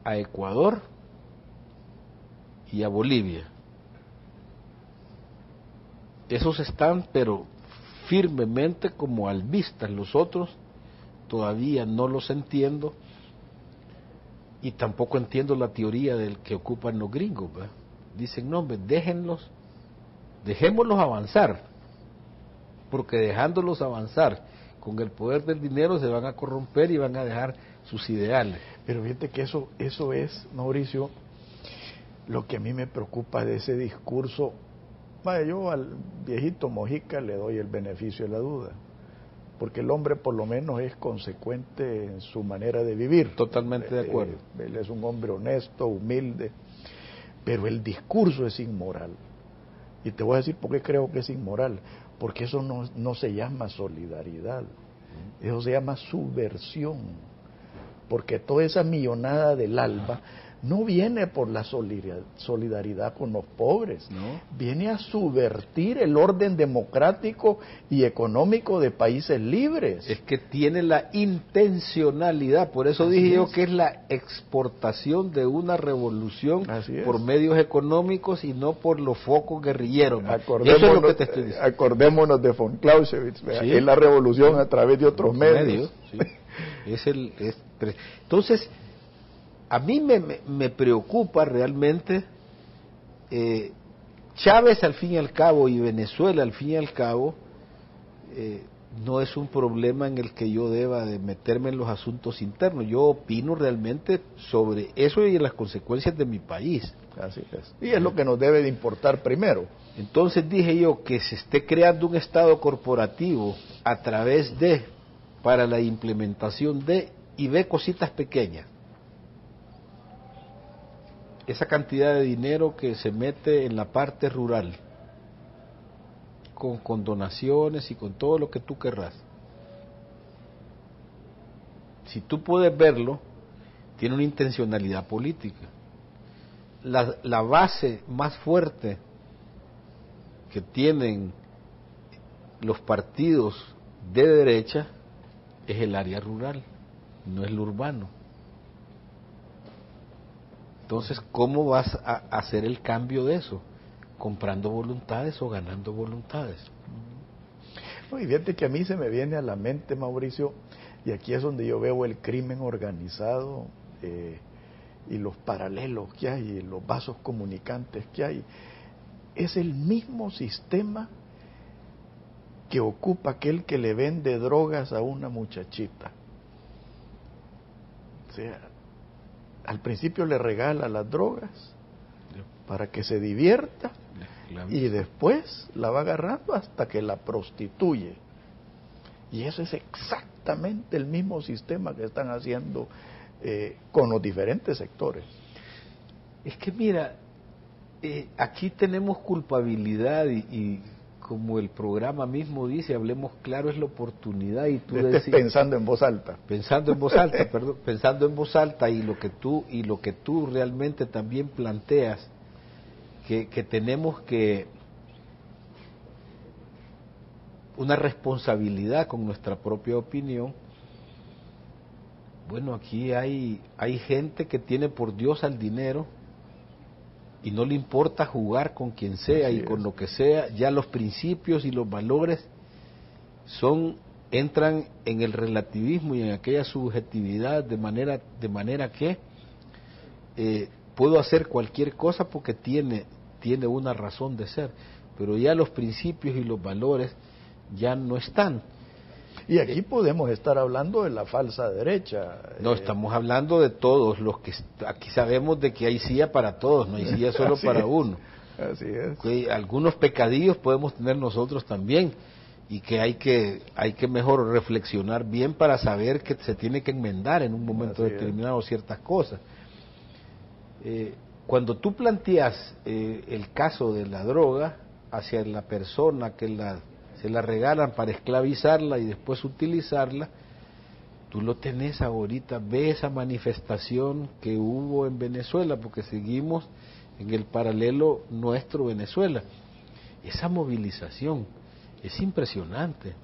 Speaker 2: a Ecuador y a Bolivia. Esos están, pero firmemente como albistas. Los otros todavía no los entiendo, y tampoco entiendo la teoría del que ocupan los gringos, ¿verdad? Dicen, no, hombre, dejémoslos avanzar, porque dejándolos avanzar con el poder del dinero se van a corromper y van a dejar sus ideales.
Speaker 1: Pero fíjate que eso es, Mauricio, lo que a mí me preocupa de ese discurso. Vaya, yo al viejito Mojica le doy el beneficio de la duda, porque el hombre por lo menos es consecuente en su manera de vivir.
Speaker 2: Totalmente de acuerdo.
Speaker 1: Él es un hombre honesto, humilde, pero el discurso es inmoral. Y te voy a decir por qué creo que es inmoral, porque eso no se llama solidaridad, eso se llama subversión, porque toda esa millonada del ALBA no viene por la solidaridad con los pobres,
Speaker 2: ¿no?
Speaker 1: Viene a subvertir el orden democrático y económico de países libres.
Speaker 2: Es que tiene la intencionalidad, por eso dije yo que es la exportación de una revolución por medios económicos y no por los focos guerrilleros. Eso es lo que te estoy diciendo.
Speaker 1: Acordémonos de von Clausewitz, ¿sí? Es la revolución a través de otros medios.
Speaker 2: Sí. Entonces, a mí me preocupa realmente Chávez al fin y al cabo y Venezuela al fin y al cabo no es un problema en el que yo deba de meterme en los asuntos internos. Yo opino realmente sobre eso y las consecuencias de mi país.
Speaker 1: Así es. Y es lo que nos debe de importar primero.
Speaker 2: Entonces dije yo que se esté creando un Estado corporativo a través de, para la implementación de, y ve cositas pequeñas. Esa cantidad de dinero que se mete en la parte rural, con donaciones y con todo lo que tú querrás. Si tú puedes verlo, tiene una intencionalidad política. La base más fuerte que tienen los partidos de derecha es el área rural, no es lo urbano. Entonces, ¿cómo vas a hacer el cambio de eso? ¿Comprando voluntades o ganando voluntades?
Speaker 1: No, y fíjate que a mí se me viene a la mente, Mauricio, y aquí es donde yo veo el crimen organizado y los paralelos que hay, y los vasos comunicantes que hay. Es el mismo sistema que ocupa aquel que le vende drogas a una muchachita. O sea, al principio le regala las drogas para que se divierta y después la va agarrando hasta que la prostituye. Y eso es exactamente el mismo sistema que están haciendo con los diferentes sectores.
Speaker 2: Es que mira, aquí tenemos culpabilidad y como el programa mismo dice, hablemos claro, es la oportunidad. Y tú decís,
Speaker 1: pensando en voz alta.
Speaker 2: Pensando en voz alta, perdón, pensando en voz alta, y lo que tú realmente también planteas, que tenemos que una responsabilidad con nuestra propia opinión. Bueno, aquí hay gente que tiene por Dios al dinero y no le importa jugar con quien sea. Así y con lo que sea. Ya los principios y los valores entran en el relativismo y en aquella subjetividad de manera que puedo hacer cualquier cosa porque tiene una razón de ser, pero ya los principios y los valores ya no están.
Speaker 1: Y aquí podemos estar hablando de la falsa derecha.
Speaker 2: No, estamos hablando de todos los que aquí sabemos de que hay silla para todos, no hay silla solo para uno.
Speaker 1: Así es.
Speaker 2: Que algunos pecadillos podemos tener nosotros también y que hay que mejor reflexionar bien para saber que se tiene que enmendar en un momento determinado ciertas cosas. Cuando tú planteas el caso de la droga hacia la persona que se la regalan para esclavizarla y después utilizarla, tú lo tenés ahorita, ve esa manifestación que hubo en Venezuela, porque seguimos en el paralelo nuestro Venezuela. Esa movilización es impresionante.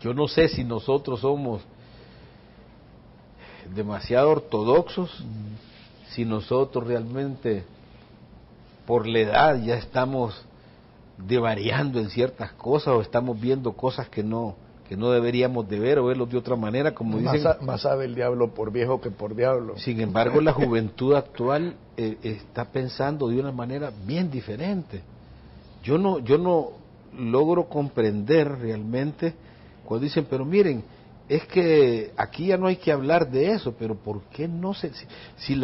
Speaker 2: Yo no sé si nosotros somos demasiado ortodoxos, si nosotros realmente por la edad ya estamos devariando en ciertas cosas o estamos viendo cosas que no deberíamos de ver o verlos de otra manera, como dicen.
Speaker 1: Más sabe el diablo por viejo que por diablo.
Speaker 2: Sin embargo, la juventud actual está pensando de una manera bien diferente. Yo no logro comprender realmente cuando dicen, pero miren, es que aquí ya no hay que hablar de eso, pero ¿por qué no se, si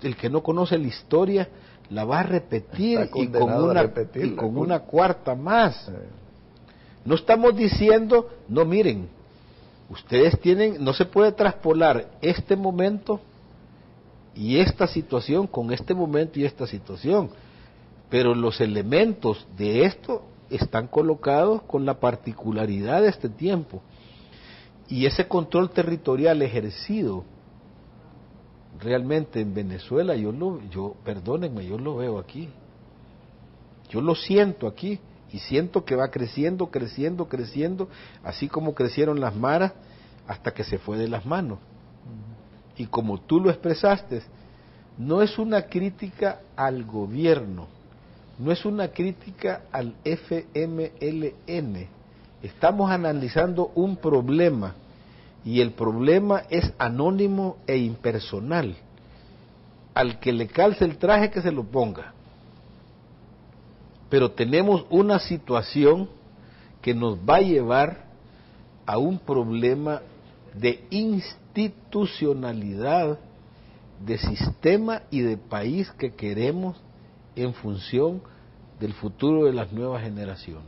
Speaker 2: el que no conoce la historia la va a repetir y con una cuarta más? No estamos diciendo, no, miren, ustedes no se puede traspolar este momento y esta situación con este momento y esta situación, pero los elementos de esto están colocados con la particularidad de este tiempo. Y ese control territorial ejercido realmente en Venezuela, perdónenme, yo lo veo aquí. Yo lo siento aquí y siento que va creciendo, así como crecieron las maras hasta que se fue de las manos. Y como tú lo expresaste, no es una crítica al gobierno, no es una crítica al FMLN. Estamos analizando un problema y el problema es anónimo e impersonal. Al que le calce el traje que se lo ponga. Pero tenemos una situación que nos va a llevar a un problema de institucionalidad, de sistema y de país que queremos en función del futuro de las nuevas generaciones.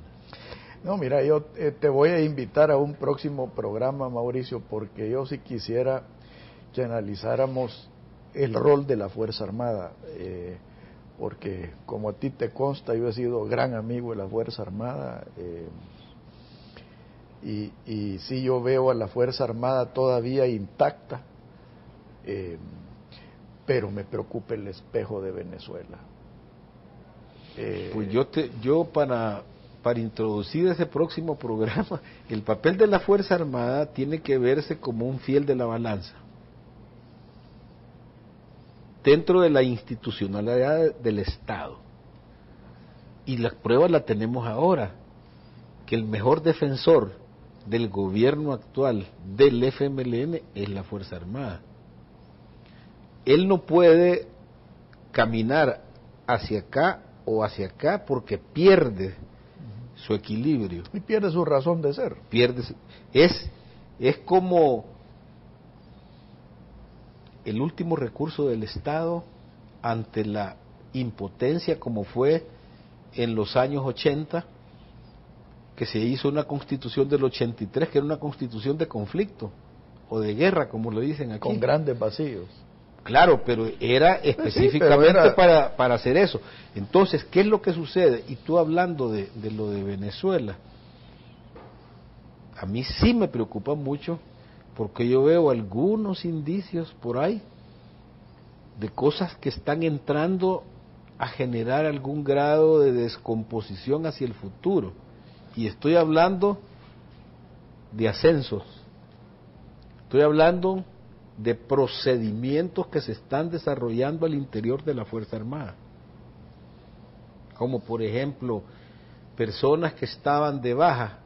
Speaker 1: No, mira, yo te voy a invitar a un próximo programa, Mauricio, porque yo sí quisiera que analizáramos el rol de la Fuerza Armada, porque como a ti te consta, yo he sido gran amigo de la Fuerza Armada, y sí yo veo a la Fuerza Armada todavía intacta, pero me preocupa el espejo de Venezuela.
Speaker 2: Pues yo para introducir ese próximo programa, el papel de la Fuerza Armada tiene que verse como un fiel de la balanza. Dentro de la institucionalidad del Estado. Y la prueba la tenemos ahora, que el mejor defensor del gobierno actual del FMLN es la Fuerza Armada. Él no puede caminar hacia acá o hacia acá porque pierde su equilibrio.
Speaker 1: Y pierde su razón de ser.
Speaker 2: Es como el último recurso del Estado ante la impotencia como fue en los años 80, que se hizo una constitución del 83, que era una constitución de conflicto o de guerra, como lo dicen aquí.
Speaker 1: Con grandes vacíos.
Speaker 2: Claro, pero era específicamente para hacer eso. Entonces, ¿qué es lo que sucede? Y tú hablando de lo de Venezuela, a mí sí me preocupa mucho, porque yo veo algunos indicios por ahí de cosas que están entrando a generar algún grado de descomposición hacia el futuro. Y estoy hablando de ascensos, estoy hablando de procedimientos que se están desarrollando al interior de la Fuerza Armada, como por ejemplo personas que estaban de baja,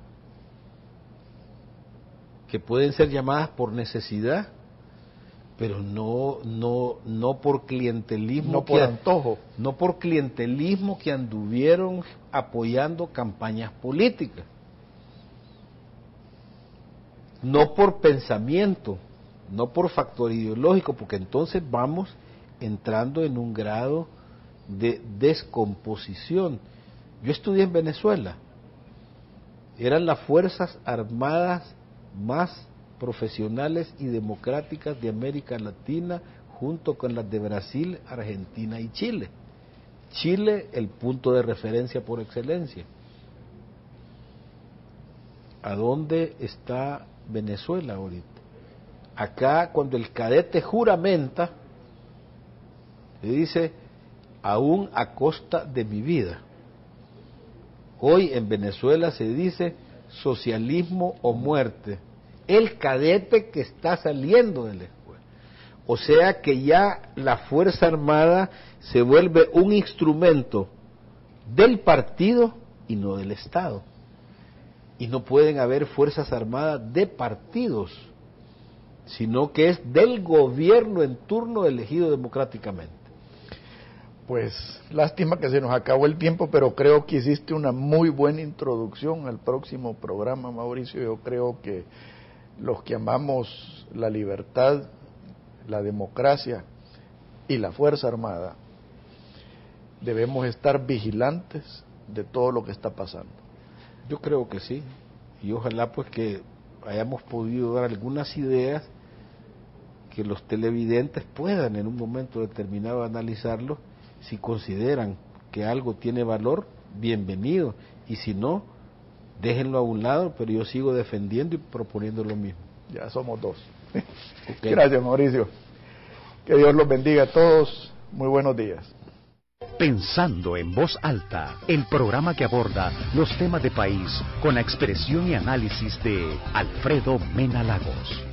Speaker 2: que pueden ser llamadas por necesidad, pero no por clientelismo,
Speaker 1: no por antojo,
Speaker 2: no por clientelismo que anduvieron apoyando campañas políticas. no por pensamiento, no por factor ideológico, porque entonces vamos entrando en un grado de descomposición. Yo estudié en Venezuela, eran las fuerzas armadas más profesionales y democráticas de América Latina, junto con las de Brasil, Argentina y Chile. Chile, el punto de referencia por excelencia. ¿A dónde está Venezuela ahorita? Acá, cuando el cadete juramenta, le dice, aún a costa de mi vida. Hoy en Venezuela se dice socialismo o muerte. El cadete que está saliendo de la escuela. O sea que ya la Fuerza Armada se vuelve un instrumento del partido y no del Estado. Y no pueden haber Fuerzas Armadas de partidos, sino que es del gobierno en turno elegido democráticamente.
Speaker 1: Pues lástima que se nos acabó el tiempo, pero creo que hiciste una muy buena introducción al próximo programa, Mauricio. Yo creo que los que amamos la libertad, la democracia y la Fuerza Armada debemos estar vigilantes de todo lo que está pasando.
Speaker 2: Yo creo que sí, y ojalá pues que hayamos podido dar algunas ideas que los televidentes puedan en un momento determinado analizarlo. Si consideran que algo tiene valor, bienvenido, y si no, déjenlo a un lado, pero yo sigo defendiendo y proponiendo lo mismo.
Speaker 1: Ya somos dos.
Speaker 2: Okay.
Speaker 1: Gracias, Mauricio. Que Dios los bendiga a todos. Muy buenos días.
Speaker 3: Pensando en Voz Alta, el programa que aborda los temas de país con la expresión y análisis de Alfredo Mena Lagos.